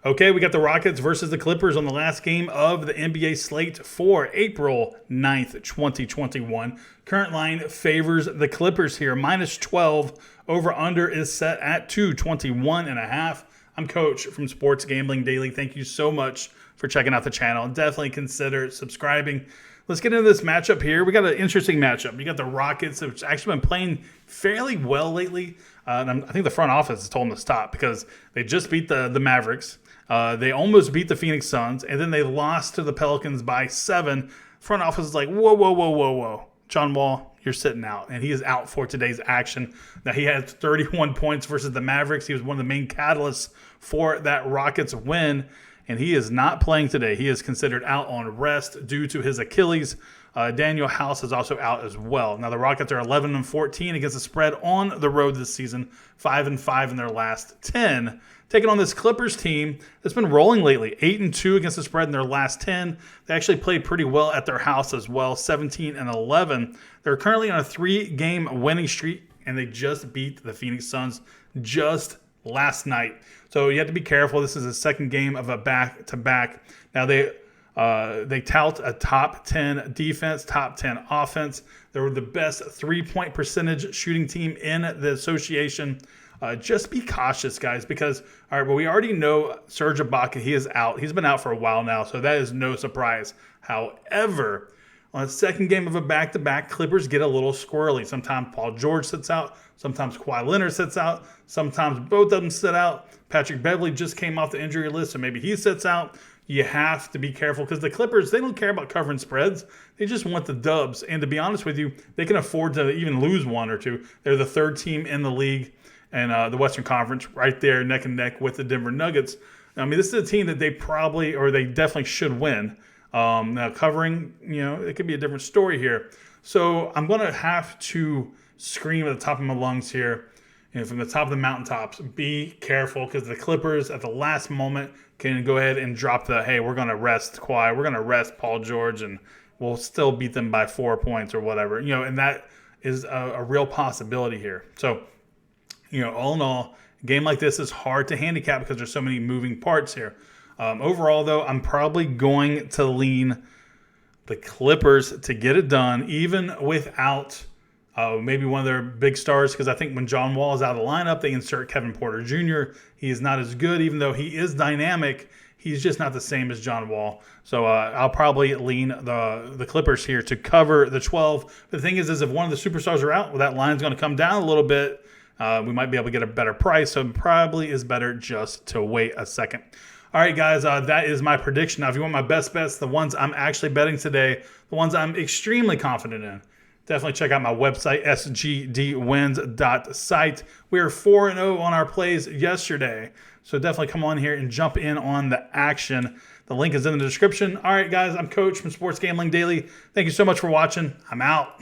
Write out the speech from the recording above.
Okay, we got the Rockets versus the Clippers on the last game of the NBA slate for April 9th, 2021. Current line favors the Clippers here, minus 12. Over-under is set at 221.5. I'm Coach from Sports Gambling Daily. Thank you so much for checking out the channel. Definitely consider subscribing. Let's get into this matchup here. We got an interesting matchup. You got the Rockets, which actually been playing fairly well lately. I think the front office has told them to stop because they just beat the Mavericks. They almost beat the Phoenix Suns, and then they lost to the Pelicans by 7. Front office is like, whoa. John Wall, you're sitting out, and he is out for today's action. Now, he had 31 points versus the Mavericks. He was one of the main catalysts for that Rockets win, and he is not playing today. He is considered out on rest due to his Achilles. Daniel House is also out as well. Now, the Rockets are 11-14 against the spread on the road this season, 5-5 in their last 10. Taking on this Clippers team that's been rolling lately, 8-2 against the spread in their last 10. They actually played pretty well at their house as well, 17-11. They're currently on a 3-game winning streak, and they just beat the Phoenix Suns just last night. So you have to be careful. This is the second game of a back-to-back. Now, they tout a top 10 defense, top 10 offense. They were the best three-point percentage shooting team in the association. Just be cautious, guys, because, all right, well, we already know Serge Ibaka, he is out. He's been out for a while now, so that is no surprise. However, on the second game of a back-to-back, Clippers get a little squirrely. Sometimes Paul George sits out. Sometimes Kawhi Leonard sits out. Sometimes both of them sit out. Patrick Beverley just came off the injury list, so maybe he sits out. You have to be careful because the Clippers, they don't care about covering spreads. They just want the dubs. And to be honest with you, they can afford to even lose one or two. They're the third team in the league and the Western Conference, right there neck and neck with the Denver Nuggets. I mean, this is a team that they probably, or they definitely should win. Now, covering, it could be a different story here. So I'm going to have to scream at the top of my lungs here, from the top of the mountaintops, be careful because the Clippers at the last moment can go ahead and drop the, hey, we're going to rest Kawhi, we're going to rest Paul George, and we'll still beat them by 4 points or whatever. And that is a real possibility here. So, all in all, a game like this is hard to handicap because there's so many moving parts here. Overall, though, I'm probably going to lean the Clippers to get it done, even without maybe one of their big stars, because I think when John Wall is out of the lineup, they insert Kevin Porter Jr. He is not as good, even though he is dynamic. He's just not the same as John Wall. So I'll probably lean the Clippers here to cover the 12. The thing is if one of the superstars are out, well, that line's going to come down a little bit. We might be able to get a better price, so it probably is better just to wait a second. All right, guys, that is my prediction. Now, if you want my best bets, the ones I'm actually betting today, the ones I'm extremely confident in, definitely check out my website, sgdwins.site. We are 4-0 on our plays yesterday, so definitely come on here and jump in on the action. The link is in the description. All right, guys, I'm Coach from Sports Gambling Daily. Thank you so much for watching. I'm out.